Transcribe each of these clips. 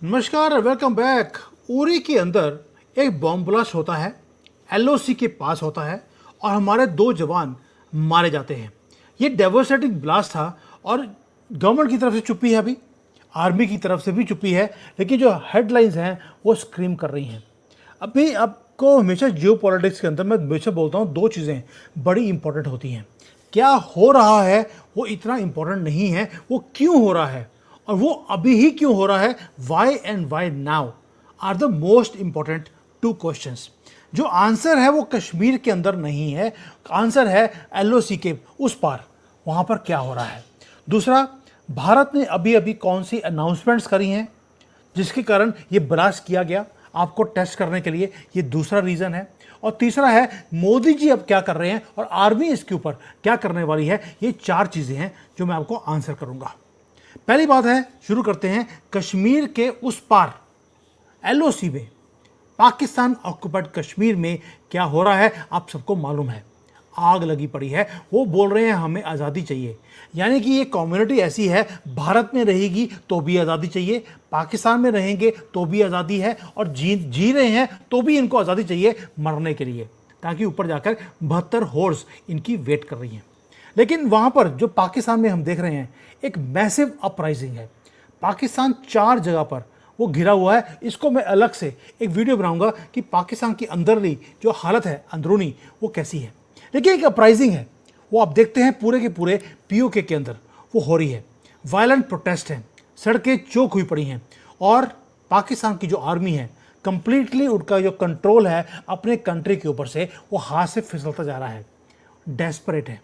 नमस्कार, welcome back. Uri के अंदर एक बॉम्ब ब्लास्ट होता है, एलओसी के पास होता है और हमारे 2 जवान मारे जाते हैं। ये डेवास्टेटिंग ब्लास्ट था और गवर्नमेंट की तरफ से चुप्पी है, अभी आर्मी की तरफ से भी चुप्पी है, लेकिन जो हेडलाइंस हैं वो स्क्रीम कर रही हैं। अभी आपको हमेशा जियो पॉलिटिक्स के अंदर मैं हमेशा बोलता हूँ 2 चीज़ें बड़ी इंपॉर्टेंट होती हैं। क्या हो रहा है वो इतना इंपॉर्टेंट नहीं है, वो क्यों हो रहा है और वो अभी ही क्यों हो रहा है। Why and why now are the most important 2 questions. जो आंसर है वो कश्मीर के अंदर नहीं है, आंसर है एलओसी के उस पार, वहाँ पर क्या हो रहा है। दूसरा, भारत ने अभी अभी कौन सी अनाउंसमेंट्स करी हैं जिसके कारण ये ब्लास्ट किया गया, आपको टेस्ट करने के लिए, ये दूसरा रीज़न है। और तीसरा है मोदी जी अब क्या कर रहे हैं और आर्मी इसके ऊपर क्या करने वाली है। ये 4 चीज़ें हैं जो मैं आपको आंसर करूंगा। पहली बात है, शुरू करते हैं कश्मीर के उस पार एलओसी में, पाकिस्तान ऑक्युपाइड कश्मीर में क्या हो रहा है। आप सबको मालूम है, आग लगी पड़ी है। वो बोल रहे हैं हमें आज़ादी चाहिए, यानी कि ये कम्युनिटी ऐसी है, भारत में रहेगी तो भी आज़ादी चाहिए, पाकिस्तान में रहेंगे तो भी आज़ादी है, और जी रहे हैं तो भी इनको आज़ादी चाहिए मरने के लिए, ताकि ऊपर जाकर 72 होर्स इनकी वेट कर रही हैं। लेकिन वहाँ पर जो पाकिस्तान में हम देख रहे हैं एक मैसिव अपराइजिंग है। पाकिस्तान 4 जगह पर वो घिरा हुआ है। इसको मैं अलग से एक वीडियो बनाऊंगा कि पाकिस्तान की अंदरली जो हालत है अंदरूनी वो कैसी है। लेकिन एक अपराइजिंग है, वो आप देखते हैं पूरे के पूरे पीओके के अंदर वो हो रही है। वायलेंट प्रोटेस्ट हैं, सड़कें चौक हुई पड़ी हैं, और पाकिस्तान की जो आर्मी है कंप्लीटली उनका जो कंट्रोल है अपने कंट्री के ऊपर से वो हाथ से फिसलता जा रहा है। डेस्परेट है,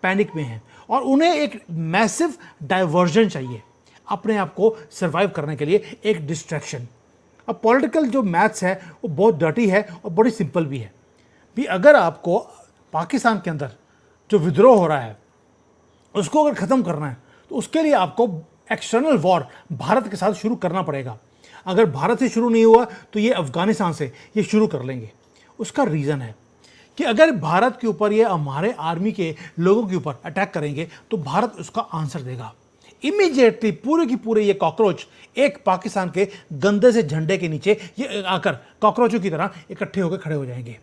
पैनिक में है, और उन्हें एक मैसिव डाइवर्जन चाहिए अपने आप को सर्वाइव करने के लिए, एक डिस्ट्रैक्शन। अब पॉलिटिकल जो मैथ्स है वो बहुत डर्टी है और बड़ी सिंपल भी है। भी अगर आपको पाकिस्तान के अंदर जो विद्रोह हो रहा है उसको अगर ख़त्म करना है तो उसके लिए आपको एक्सटर्नल वॉर भारत के साथ शुरू करना पड़ेगा। अगर भारत से शुरू नहीं हुआ तो ये अफगानिस्तान से ये शुरू कर लेंगे। उसका रीज़न है कि अगर भारत के ऊपर ये हमारे आर्मी के लोगों के ऊपर अटैक करेंगे तो भारत उसका आंसर देगा इमीडिएटली। पूरे की पूरे ये कॉकरोच एक पाकिस्तान के गंदे से झंडे के नीचे ये आकर कॉकरोचों की तरह इकट्ठे होकर खड़े हो जाएंगे,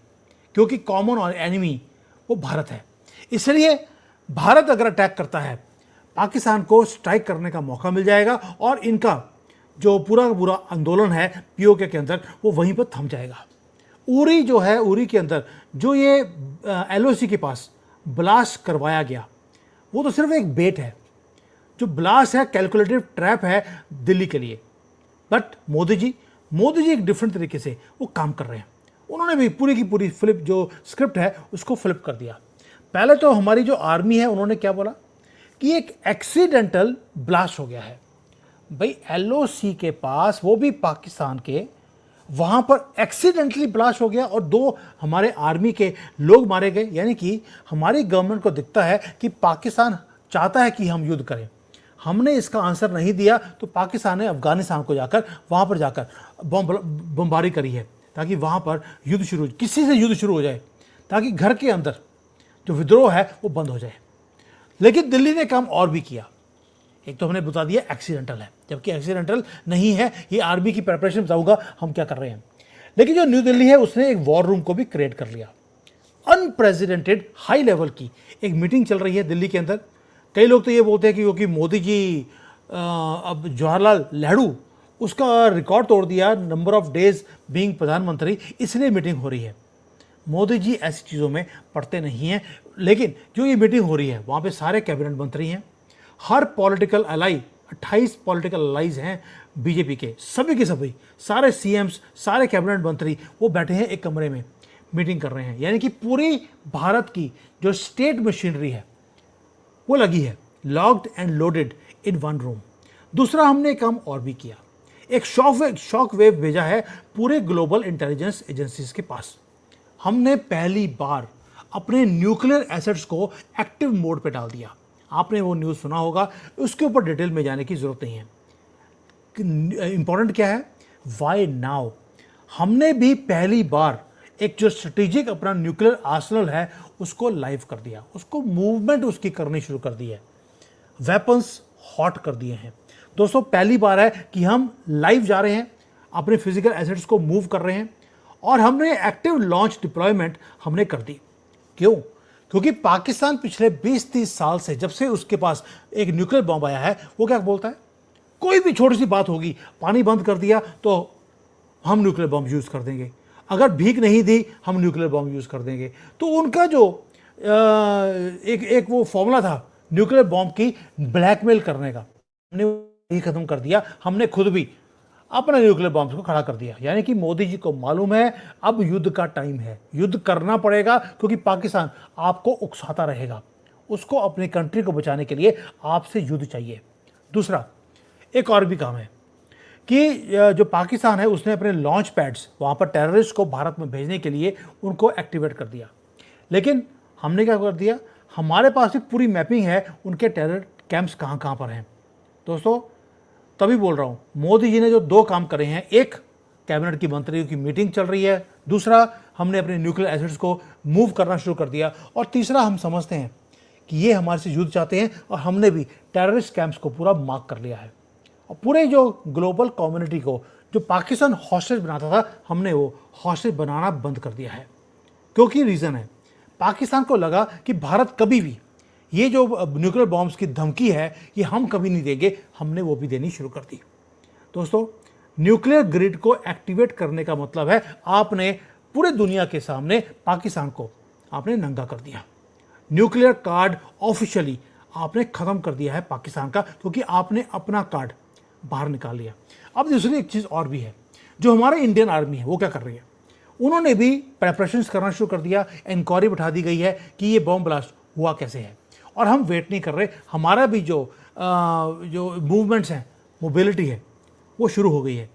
क्योंकि कॉमन और एनिमी वो भारत है। इसलिए भारत अगर अटैक करता है पाकिस्तान को स्ट्राइक करने का मौका मिल जाएगा, और इनका जो पूरा का पूरा आंदोलन है पीओके के अंदर वो वहीं पर थम जाएगा। उरी जो है, उरी के अंदर जो ये एलओसी के पास ब्लास्ट करवाया गया वो तो सिर्फ एक बेट है। जो ब्लास्ट है कैलकुलेटिव ट्रैप है दिल्ली के लिए। बट मोदी जी एक डिफरेंट तरीके से वो काम कर रहे हैं। उन्होंने भी पूरी की पूरी फ्लिप जो स्क्रिप्ट है उसको फ्लिप कर दिया। पहले तो हमारी जो आर्मी है उन्होंने क्या बोला कि एक एक्सीडेंटल ब्लास्ट हो गया है। भाई एलओसी के पास, वो भी पाकिस्तान के, वहाँ पर एक्सीडेंटली ब्लास्ट हो गया और 2 हमारे आर्मी के लोग मारे गए। यानी कि हमारी गवर्नमेंट को दिखता है कि पाकिस्तान चाहता है कि हम युद्ध करें। हमने इसका आंसर नहीं दिया तो पाकिस्तान ने अफगानिस्तान को जाकर वहाँ पर जाकर बमबारी करी है, ताकि वहाँ पर युद्ध शुरू, किसी से युद्ध शुरू हो जाए, ताकि घर के अंदर जो विद्रोह है वो बंद हो जाए। लेकिन दिल्ली ने काम और भी किया। एक तो हमने बता दिया एक्सीडेंटल है, जबकि एक्सीडेंटल नहीं है। ये आर्मी की प्रिपरेशन बताऊंगा हम क्या कर रहे हैं। लेकिन जो न्यू दिल्ली है उसने एक वॉर रूम को भी क्रिएट कर लिया। अनप्रेसिडेंटेड हाई लेवल की एक मीटिंग चल रही है दिल्ली के अंदर। कई लोग तो ये बोलते हैं कि क्योंकि मोदी जी अब जवाहरलाल नेहरू उसका रिकॉर्ड तोड़ दिया, नंबर ऑफ डेज बीइंग प्रधानमंत्री, इसलिए मीटिंग हो रही है। मोदी जी ऐसी चीज़ों में पढ़ते नहीं हैं। लेकिन जो ये मीटिंग हो रही है वहाँ पे सारे कैबिनेट मंत्री हैं, हर पॉलिटिकल अलाई, 28 पॉलिटिकल अलाइज हैं बीजेपी के, सभी के सभी, सारे सीएम्स, सारे कैबिनेट मंत्री वो बैठे हैं एक कमरे में मीटिंग कर रहे हैं। यानी कि पूरी भारत की जो स्टेट मशीनरी है वो लगी है, locked and loaded in one room. दूसरा, हमने काम और भी किया, एक शॉक वेव भेजा है पूरे ग्लोबल इंटेलिजेंस एजेंसीज के पास। हमने पहली बार अपने न्यूक्लियर एसेट्स को एक्टिव मोड पे डाल दिया। आपने वो न्यूज़ सुना होगा, उसके ऊपर डिटेल में जाने की ज़रूरत नहीं है। इंपॉर्टेंट क्या है, वाई नाउ। हमने भी पहली बार एक जो स्ट्रेटेजिक अपना न्यूक्लियर आर्सेनल है उसको लाइव कर दिया, उसको मूवमेंट उसकी करनी शुरू कर दी है, वेपन्स हॉट कर दिए हैं, दोस्तों पहली बार है कि हम लाइव जा रहे हैं, अपने फिजिकल एसेट्स को मूव कर रहे हैं और हमने एक्टिव लॉन्च डिप्लॉयमेंट हमने कर दी। क्यों? क्योंकि पाकिस्तान पिछले 20-30 साल से, जब से उसके पास एक न्यूक्लियर बॉम्ब आया है, वो क्या बोलता है, कोई भी छोटी सी बात होगी, पानी बंद कर दिया तो हम न्यूक्लियर बॉम्ब यूज़ कर देंगे, अगर भीख नहीं दी हम न्यूक्लियर बॉम्ब यूज़ कर देंगे। तो उनका जो एक वो फॉर्मूला था न्यूक्लियर बॉम्ब की ब्लैकमेल करने का, हमने ही खत्म कर दिया। हमने खुद भी अपना न्यूक्लियर बॉम्ब को खड़ा कर दिया। यानी कि मोदी जी को मालूम है अब युद्ध का टाइम है, युद्ध करना पड़ेगा, क्योंकि पाकिस्तान आपको उकसाता रहेगा, उसको अपनी कंट्री को बचाने के लिए आपसे युद्ध चाहिए। दूसरा एक और भी काम है कि जो पाकिस्तान है उसने अपने लॉन्च पैड्स वहाँ पर टेररिस्ट को भारत में भेजने के लिए उनको एक्टिवेट कर दिया। लेकिन हमने क्या कर दिया, हमारे पास एक पूरी मैपिंग है उनके टेरर कैंप्स कहाँ कहाँ पर हैं। दोस्तों तभी बोल रहा हूँ, मोदी जी ने जो 2 काम करे हैं, एक कैबिनेट की मंत्रियों की मीटिंग चल रही है, दूसरा हमने अपने न्यूक्लियर एसिड्स को मूव करना शुरू कर दिया, और तीसरा हम समझते हैं कि ये हमारे से युद्ध चाहते हैं और हमने भी टेररिस्ट कैंप्स को पूरा मार्क कर लिया है। और पूरे जो ग्लोबल कम्युनिटी को जो पाकिस्तान हॉस्टेज बनाता था, हमने वो हॉस्टेज बनाना बंद कर दिया है। क्योंकि रीज़न है, पाकिस्तान को लगा कि भारत कभी भी ये जो न्यूक्लियर बॉम्ब्स की धमकी है ये हम कभी नहीं देंगे, हमने वो भी देनी शुरू कर दी। दोस्तों न्यूक्लियर ग्रिड को एक्टिवेट करने का मतलब है आपने पूरे दुनिया के सामने पाकिस्तान को आपने नंगा कर दिया। न्यूक्लियर कार्ड ऑफिशियली आपने ख़त्म कर दिया है पाकिस्तान का, क्योंकि आपने अपना कार्ड बाहर निकाल लिया। अब दूसरी एक चीज़ और भी है, जो हमारे इंडियन आर्मी है वो क्या कर रही है, उन्होंने भी प्रेपरेशंस करना शुरू कर दिया। इंक्वायरी बिठा दी गई है कि ये बॉम्ब ब्लास्ट हुआ कैसे है, और हम वेट नहीं कर रहे। हमारा भी जो मूवमेंट्स हैं, मोबिलिटी है, वो शुरू हो गई है।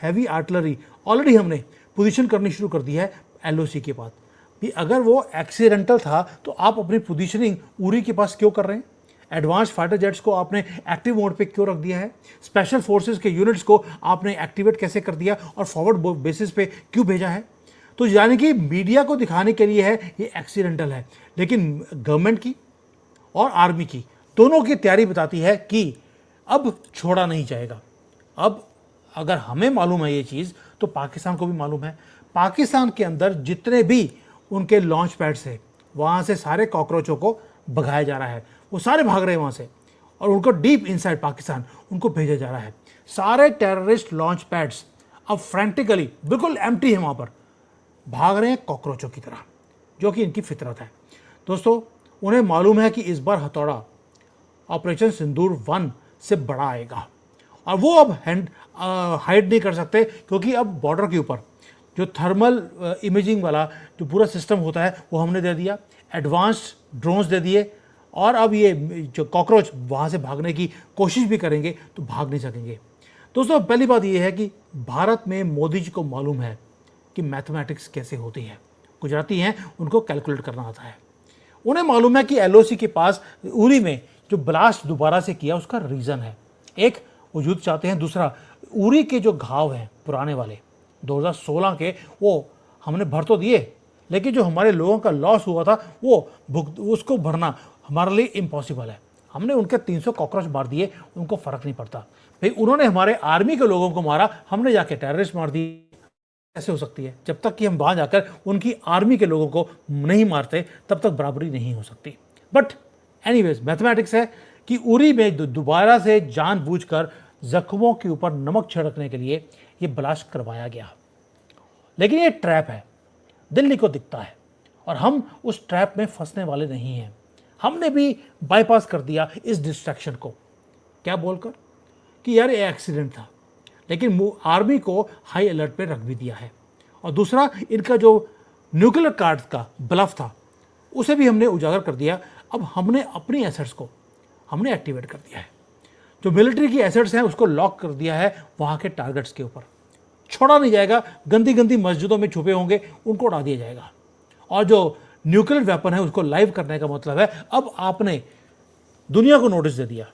हैवी आर्टिलरी ऑलरेडी हमने पोजीशन करनी शुरू कर दी है LOC के पास भी। अगर वो एक्सीडेंटल था तो आप अपनी पोजीशनिंग उरी के पास क्यों कर रहे हैं? एडवांस फाइटर जेट्स को आपने एक्टिव मोड पे क्यों रख दिया है? स्पेशल फोर्सेस के यूनिट्स को आपने एक्टिवेट कैसे कर दिया और फॉरवर्ड बेसिस पे क्यों भेजा है? तो यानी कि मीडिया को दिखाने के लिए है ये एक्सीडेंटल है, लेकिन गवर्नमेंट की और आर्मी की दोनों की तैयारी बताती है कि अब छोड़ा नहीं जाएगा। अब अगर हमें मालूम है ये चीज़, तो पाकिस्तान को भी मालूम है। पाकिस्तान के अंदर जितने भी उनके लॉन्च पैड्स है, वहाँ से सारे कॉकरोचों को भगाया जा रहा है, वो सारे भाग रहे हैं वहाँ से, और उनको डीप इनसाइड पाकिस्तान उनको भेजा जा रहा है। सारे टेररिस्ट लॉन्च पैड्स अब फ्रेंटिकली बिल्कुल एम्प्टी है, वहाँ पर भाग रहे हैं कॉकरोचों की तरह, जो कि इनकी फितरत है। दोस्तों उन्हें मालूम है कि इस बार हथौड़ा ऑपरेशन सिंदूर 1 से बड़ा आएगा, और वो अब हाइड नहीं कर सकते, क्योंकि अब बॉर्डर के ऊपर जो थर्मल इमेजिंग वाला जो पूरा सिस्टम होता है वो हमने दे दिया, एडवांस्ड ड्रोन्स दे दिए, और अब ये जो कॉकरोच वहाँ से भागने की कोशिश भी करेंगे तो भाग नहीं सकेंगे। दोस्तों पहली बात ये है कि भारत में मोदी जी को मालूम है कि मैथमेटिक्स कैसे होती है। गुजराती हैं, उनको कैलकुलेट करना आता है। उन्हें मालूम है कि LOC के पास उरी में जो ब्लास्ट दोबारा से किया उसका रीज़न है। एक, वो युद्ध चाहते हैं, दूसरा उरी के जो घाव हैं पुराने वाले 2016 के, वो हमने भर तो दिए, लेकिन जो हमारे लोगों का लॉस हुआ था वो उसको भरना हमारे लिए इम्पॉसिबल है। हमने उनके 300 कॉकरोच मार दिए, उनको फ़र्क नहीं पड़ता। भाई उन्होंने हमारे आर्मी के लोगों को मारा, हमने जाके टेररिस्ट मार दिए। कैसे हो सकती है? जब तक कि हम वहाँ जाकर उनकी आर्मी के लोगों को नहीं मारते तब तक बराबरी नहीं हो सकती। बट एनीवेज मैथमेटिक्स है कि उरी में दोबारा से जानबूझकर जख्मों के ऊपर नमक छिड़कने के लिए ये ब्लास्ट करवाया गया। लेकिन ये ट्रैप है, दिल्ली को दिखता है, और हम उस ट्रैप में फंसने वाले नहीं हैं। हमने भी बाईपास कर दिया इस डिस्ट्रैक्शन को, क्या बोलकर कि यार ये एक्सीडेंट था, लेकिन आर्मी को हाई अलर्ट पे रख भी दिया है। और दूसरा, इनका जो न्यूक्लियर कार्ड का ब्लफ था उसे भी हमने उजागर कर दिया। अब हमने अपनी एसेट्स को हमने एक्टिवेट कर दिया है। जो मिलिट्री की एसेट्स हैं उसको लॉक कर दिया है वहाँ के टारगेट्स के ऊपर, छोड़ा नहीं जाएगा। गंदी गंदी मस्जिदों में छुपे होंगे उनको उड़ा दिया जाएगा। और जो न्यूक्लियर वेपन है उसको लाइव करने का मतलब है अब आपने दुनिया को नोटिस दे दिया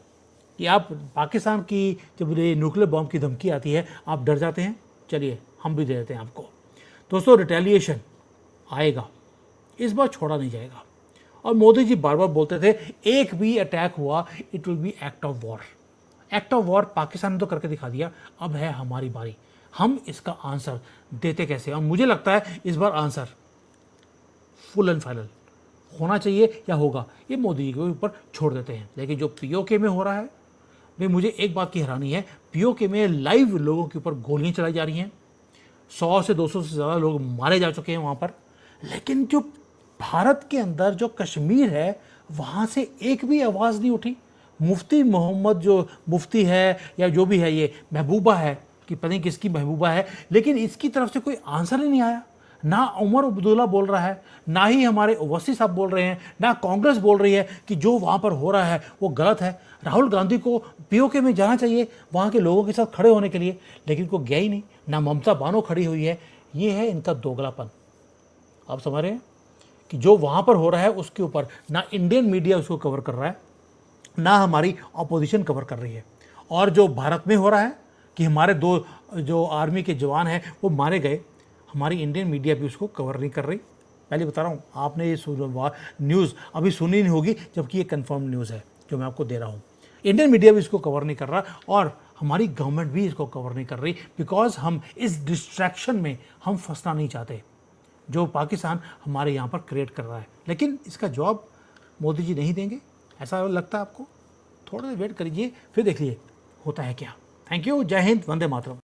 कि आप पाकिस्तान की जब ये न्यूक्लियर बॉम्ब की धमकी आती है आप डर जाते हैं। चलिए हम भी दे देते हैं आपको। दोस्तों रिटेलिएशन आएगा, इस बार छोड़ा नहीं जाएगा। और मोदी जी बार बार बोलते थे एक भी अटैक हुआ it will be act of war, act of war Pakistan ने तो करके दिखा दिया, अब है हमारी बारी, हम इसका आंसर देते कैसे। और मुझे लगता है इस बार आंसर फुल एंड फाइनल होना चाहिए या होगा, ये मोदी जी के ऊपर छोड़ देते हैं। लेकिन जो पीओके में हो रहा है, भाई मुझे एक बात की हैरानी है, पीओके में लाइव लोगों के ऊपर गोलियां चलाई जा रही हैं, 100 से 200 से ज़्यादा लोग मारे जा चुके हैं वहाँ पर। लेकिन जो भारत के अंदर जो कश्मीर है, वहाँ से एक भी आवाज़ नहीं उठी। मुफ्ती मोहम्मद जो मुफ्ती है या जो भी है, ये महबूबा है कि पता नहीं किसकी महबूबा है, लेकिन इसकी तरफ से कोई आंसर ही नहीं आया। ना उमर अब्दुल्ला बोल रहा है, ना ही हमारे ओवैसी साहब बोल रहे हैं, ना कांग्रेस बोल रही है कि जो वहाँ पर हो रहा है वो गलत है। राहुल गांधी को पीओके में जाना चाहिए वहाँ के लोगों के साथ खड़े होने के लिए, लेकिन को गया ही नहीं। ना ममता बानो खड़ी हुई है। ये है इनका दोगलापन। आप समझ रहे हैं कि जो वहाँ पर हो रहा है उसके ऊपर ना इंडियन मीडिया उसको कवर कर रहा है, ना हमारी अपोजिशन कवर कर रही है। और जो भारत में हो रहा है कि हमारे 2 जो आर्मी के जवान हैं वो मारे गए, हमारी इंडियन मीडिया भी उसको कवर नहीं कर रही। पहले बता रहा हूँ, आपने ये न्यूज़ अभी सुनी नहीं होगी, जबकि ये कंफर्म न्यूज़ है जो मैं आपको दे रहा हूँ। इंडियन मीडिया भी इसको कवर नहीं कर रहा और हमारी गवर्नमेंट भी इसको कवर नहीं कर रही, बिकॉज हम इस डिस्ट्रैक्शन में हम फंसना नहीं चाहते जो पाकिस्तान हमारे यहाँ पर क्रिएट कर रहा है। लेकिन इसका जवाब मोदी जी नहीं देंगे, ऐसा लगता है आपको? थोड़ा सा वेट करिए, फिर देखिए होता है क्या। Thank you. जय हिंद, वंदे मातरम।